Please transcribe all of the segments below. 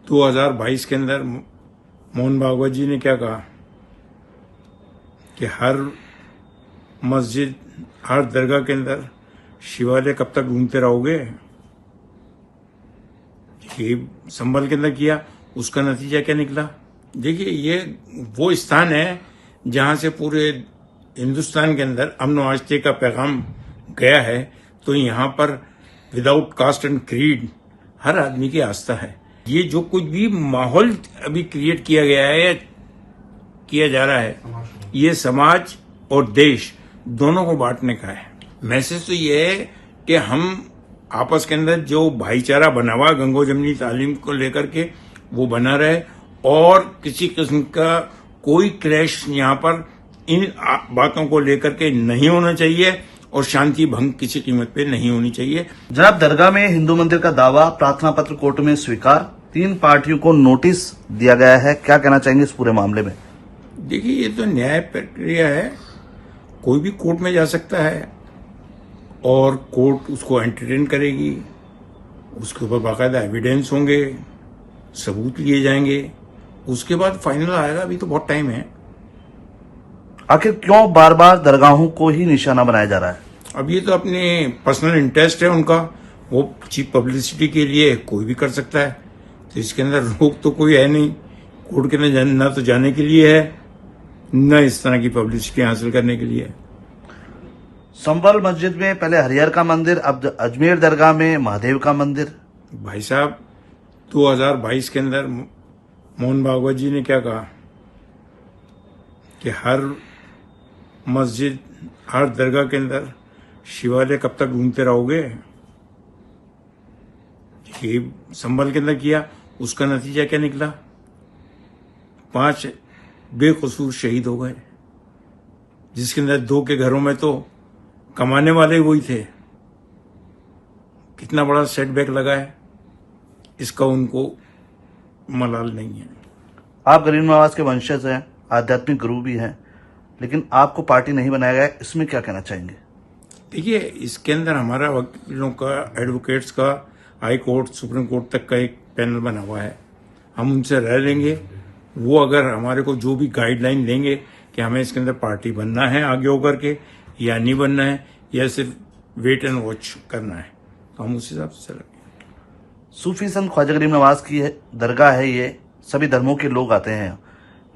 2022 के अंदर मोहन भागवत जी ने क्या कहा कि हर मस्जिद, हर दरगाह के अंदर शिवालय कब तक ढूंढते रहोगे। ये संभल के अंदर किया, उसका नतीजा क्या निकला। देखिए, ये वो स्थान है जहां से पूरे हिंदुस्तान के अंदर अमन और आस्थे का पैगाम गया है। तो यहाँ पर विदाउट कास्ट एंड क्रीड हर आदमी की आस्था है। ये जो कुछ भी माहौल अभी क्रिएट किया गया है या किया जा रहा है, ये समाज और देश दोनों को बांटने का है। मैसेज तो ये है कि हम आपस के अंदर जो भाईचारा बना हुआ गंगो जमनी तालीम को लेकर के वो बना रहे और किसी किस्म का कोई क्लैश यहाँ पर इन बातों को लेकर के नहीं होना चाहिए और शांति भंग किसी कीमत पे नहीं होनी चाहिए। जनाब, दरगाह में हिंदू मंदिर का दावा, प्रार्थना पत्र कोर्ट में स्वीकार, 3 पार्टियों को नोटिस दिया गया है। क्या कहना चाहेंगे इस पूरे मामले में? देखिए, ये तो न्याय प्रक्रिया है, कोई भी कोर्ट में जा सकता है और कोर्ट उसको एंटरटेन करेगी। उसके ऊपर बाकायदा एविडेंस होंगे, सबूत लिए जाएंगे, उसके बाद फाइनल आएगा। अभी तो बहुत टाइम है। आखिर क्यों बार बार दरगाहों को ही निशाना बनाया जा रहा है? अब ये तो अपने पर्सनल इंटरेस्ट है उनका, वो चीप पब्लिसिटी के लिए कोई भी कर सकता है। तो इसके अंदर रोक तो कोई है नहीं। कोर्ट के अंदर ना तो जाने के लिए है, न इस तरह की पब्लिसिटी हासिल करने के लिए। संभल मस्जिद में पहले हरिहर का मंदिर, अब अजमेर दरगाह में महादेव का मंदिर। भाई साहब, 2022 के अंदर मोहन भागवत जी ने क्या कहा कि हर मस्जिद, हर दरगाह के अंदर शिवालय कब तक ढूंढते रहोगे। ये संभल के अंदर किया, उसका नतीजा क्या निकला। 5 बेकसूर शहीद हो गए, जिसके अंदर 2 के घरों में तो कमाने वाले वही थे। कितना बड़ा सेटबैक लगा है, इसका उनको मलाल नहीं है। आप गरीब नवाज के वंशज हैं, आध्यात्मिक गुरु भी हैं, लेकिन आपको पार्टी नहीं बनाया गया, इसमें क्या कहना चाहेंगे? देखिए, इसके अंदर हमारा वकीलों का, एडवोकेट्स का, हाई कोर्ट, सुप्रीम कोर्ट तक का एक पैनल बना हुआ है। हम उनसे रह लेंगे। वो अगर हमारे को जो भी गाइडलाइन देंगे कि हमें इसके अंदर पार्टी बनना है आगे होकर के या नहीं बनना है या सिर्फ वेट एंड वॉच करना है, तो हम उस हिसाब से चलेंगे। सूफी संत ख्वाजा गरीब नवाज की दरगाह है ये, सभी धर्मों के लोग आते हैं।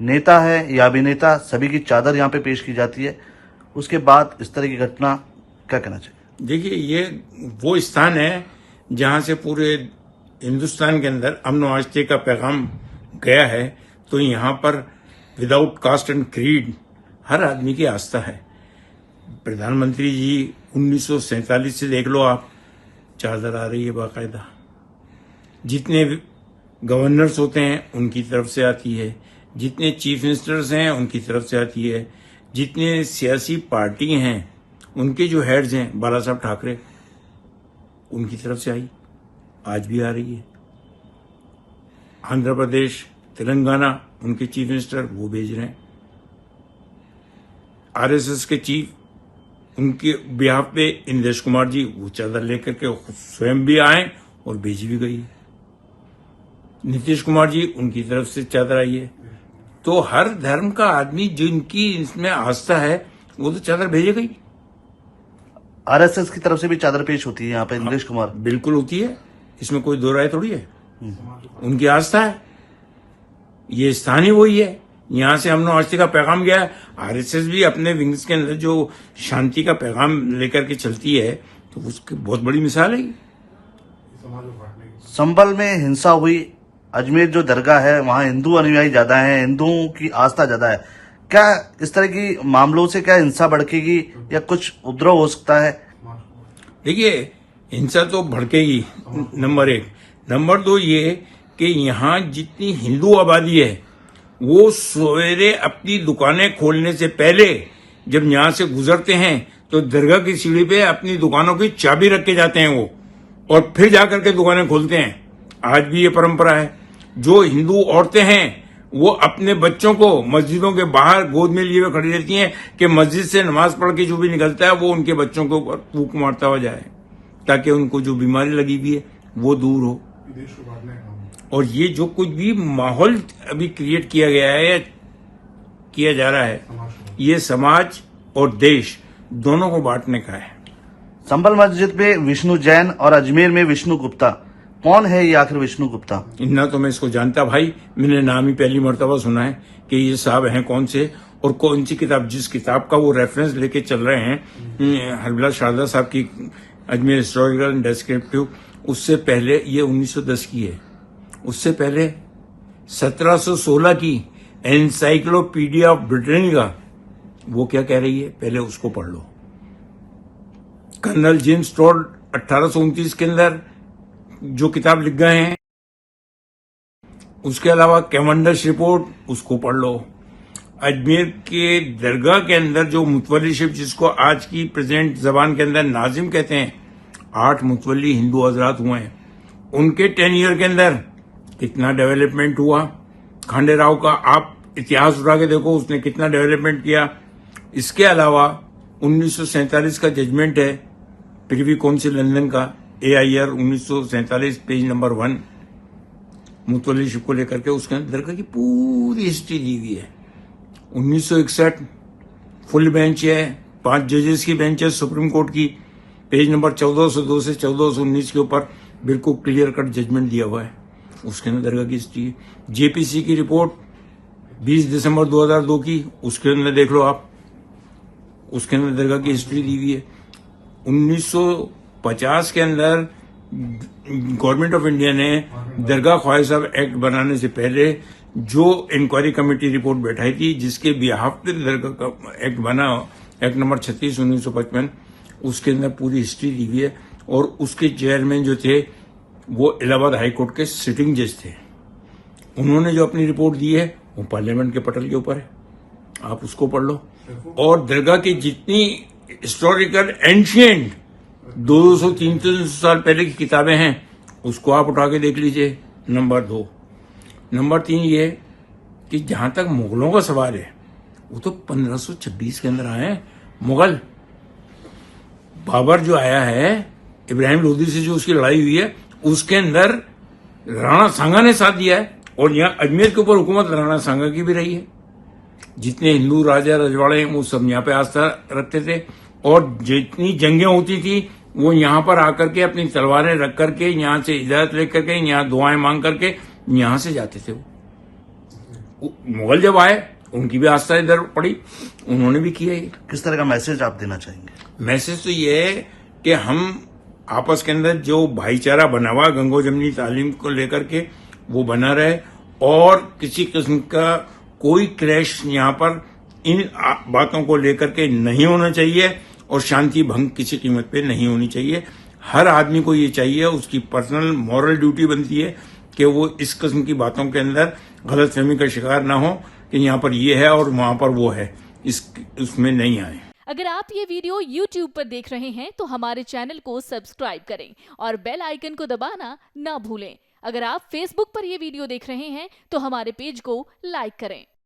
नेता है या अभिनेता, सभी की चादर यहाँ पे पेश की जाती है। उसके बाद इस तरह की घटना, क्या कहना चाहिए? देखिए, ये वो स्थान है जहां से पूरे हिंदुस्तान के अंदर अमन और आस्थे का पैगाम गया है। तो यहाँ पर विदाउट कास्ट एंड क्रीड हर आदमी की आस्था है। प्रधानमंत्री जी 1947 से देख लो आप, चादर आ रही है बाकायदा। जितने गवर्नर्स होते हैं उनकी तरफ से आती है, जितने चीफ मिनिस्टर्स हैं उनकी तरफ से आती है, जितने सियासी पार्टी हैं उनके जो हेड्स हैं, बाला साहब ठाकरे, उनकी तरफ से आई, आज भी आ रही है। आंध्र प्रदेश, तेलंगाना, उनके चीफ मिनिस्टर वो भेज रहे हैं। आरएसएस के चीफ, उनके बिहाफ पे इंदेश कुमार जी वो चादर लेकर के स्वयं भी आए और भेजी भी गई। नीतीश कुमार जी, उनकी तरफ से चादर आई है। तो हर धर्म का आदमी जिनकी इसमें आस्था है वो तो चादर भेजेगा ही। आरएसएस की तरफ से भी चादर पेश होती है यहाँ पे, इंदेश कुमार। बिल्कुल होती है, इसमें कोई दो राय थोड़ी है। उनकी आस्था है, ये स्थान ही वही है, यहाँ से अमन और आस्थे का पैगाम गया है। आरएसएस भी अपने विंग्स के अंदर जो शांति का पैगाम लेकर के चलती है, तो उसकी बहुत बड़ी मिसाल है। संभल में हिंसा हुई, अजमेर जो दरगाह है वहाँ हिंदू अनुयायी ज्यादा हैं, हिंदुओं की आस्था ज्यादा है। क्या इस तरह की मामलों से क्या हिंसा भड़केगी या कुछ उपद्रव हो सकता है? देखिए, हिंसा तो भड़केगी, नंबर 1। नंबर 2 ये कि यहाँ जितनी हिंदू आबादी है वो सवेरे अपनी दुकानें खोलने से पहले जब यहाँ से गुजरते हैं तो दरगाह की सीढ़ी पे अपनी दुकानों की चाबी रख के जाते हैं वो, और फिर जाकर के दुकानें खोलते हैं। आज भी ये परंपरा है। जो हिंदू औरतें हैं वो अपने बच्चों को मस्जिदों के बाहर गोद में लिए हुए खड़ी रहती हैं कि मस्जिद से नमाज पढ़ के जो भी निकलता है वो उनके बच्चों के ऊपर फूंक मारता हुआ जाए, ताकि उनको जो बीमारी लगी हुई है वो दूर हो। और ये जो कुछ भी माहौल अभी क्रिएट किया गया है या किया जा रहा है, ये समाज और देश दोनों को बांटने का है। संभल मस्जिद में विष्णु जैन और अजमेर में विष्णु गुप्ता, कौन है ये आखिर विष्णु गुप्ता? इतना तो मैं इसको जानता भाई, मैंने नाम ही पहली मर्तबा सुना है कि ये साहब हैं कौन से और कौन सी किताब, जिस किताब का वो रेफरेंस लेके चल रहे हैं हरबिला शारदा साहब की अजमेर हिस्टोरिकल एंड डिस्क्रिप्टिव, उससे पहले ये 1910 की है, उससे पहले 1716 की एनसाइक्लोपीडिया ऑफ ब्रिटेनिका, वो क्या कह रही है पहले उसको पढ़ लो। कर्नल जेम्स टॉड 1829 के अंदर जो किताब लिख गए हैं, उसके अलावा कैवेंडिश रिपोर्ट, उसको पढ़ लो। अजमेर के दरगाह के अंदर जो मुतवल्ली, जिसको आज की प्रेजेंट जबान के अंदर नाजिम कहते हैं, 8 मुतवल्ली हिंदू हजरात हुए हैं, उनके 10 ईयर के अंदर कितना डेवलपमेंट हुआ। खांडे राव का आप इतिहास उठा के देखो, उसने कितना डेवलपमेंट किया। इसके अलावा 1947 का जजमेंट है प्रिवी काउंसिल लंदन का, AIR 1947 पेज नंबर 1, मुतवल्लीशिप को लेकर के, उसके अंदर दरगाह की पूरी हिस्ट्री दी हुई है। 1961 फुल बेंच है, 5 जजेस की बेंच है सुप्रीम कोर्ट की, पेज नंबर 1402 से 1419 के ऊपर बिल्कुल क्लियर कट जजमेंट दिया हुआ है, उसके अंदर दरगाह की हिस्ट्री है। JPC की रिपोर्ट 20 दिसंबर 2002 की, उसके अंदर देख लो आप, उसके अंदर दरगाह की हिस्ट्री दी हुई है। 1950 के अंदर गवर्नमेंट ऑफ इंडिया ने दरगाह ख्वाजा साहब एक्ट बनाने से पहले जो इंक्वायरी कमेटी रिपोर्ट बैठाई थी, जिसके बिहाफ पे दरगाह का एक्ट बना, एक्ट नंबर 36 1955, उसके अंदर पूरी हिस्ट्री दी हुई है। और उसके चेयरमैन जो थे वो इलाहाबाद हाई कोर्ट के सिटिंग जज थे, उन्होंने जो अपनी रिपोर्ट दी है वो पार्लियामेंट के पटल के ऊपर है, आप उसको पढ़ लो। और दरगाह की जितनी हिस्टोरिकल एंशियंट 200-300 साल पहले की किताबें हैं, उसको आप उठा के देख लीजिए। नंबर 2। नंबर 3 ये कि जहां तक मुगलों का सवाल है, वो तो 1526 के अंदर आए हैं मुगल। बाबर जो आया है, इब्राहिम लोदी से जो उसकी लड़ाई हुई है, उसके अंदर राणा सांगा ने साथ दिया है, और यहाँ अजमेर के ऊपर हुकूमत राणा सांगा की भी रही है। जितने हिंदू राजा रजवाड़े हैं वो सब यहाँ पे आस्था रखते थे, और जितनी जंगें होती थी वो यहाँ पर आकर के अपनी तलवारें रख करके, यहाँ से इजाजत लेकर के, यहाँ दुआएं मांग करके यहाँ से जाते थे। वो मुगल जब आए उनकी भी आस्था इधर पड़ी, उन्होंने भी किया ये। किस तरह का मैसेज आप देना चाहेंगे? मैसेज तो ये है कि हम आपस के अंदर जो भाईचारा बना हुआ गंगो जमनी तालीम को लेकर के, वो बना रहे, और किसी किस्म का कोई क्लैश यहाँ पर इन बातों को लेकर के नहीं होना चाहिए, और शांति भंग किसी कीमत पे नहीं होनी चाहिए। हर आदमी को ये चाहिए, उसकी पर्सनल मॉरल ड्यूटी बनती है कि वो इस किस्म की बातों के अंदर गलतफहमी का शिकार ना हो कि यहाँ पर ये है और वहां पर वो है, इसमें नहीं आए। अगर आप ये वीडियो YouTube पर देख रहे हैं तो हमारे चैनल को सब्सक्राइब करें और बेल आइकन को दबाना ना भूलें। अगर आप Facebook पर ये वीडियो देख रहे हैं तो हमारे पेज को लाइक करें।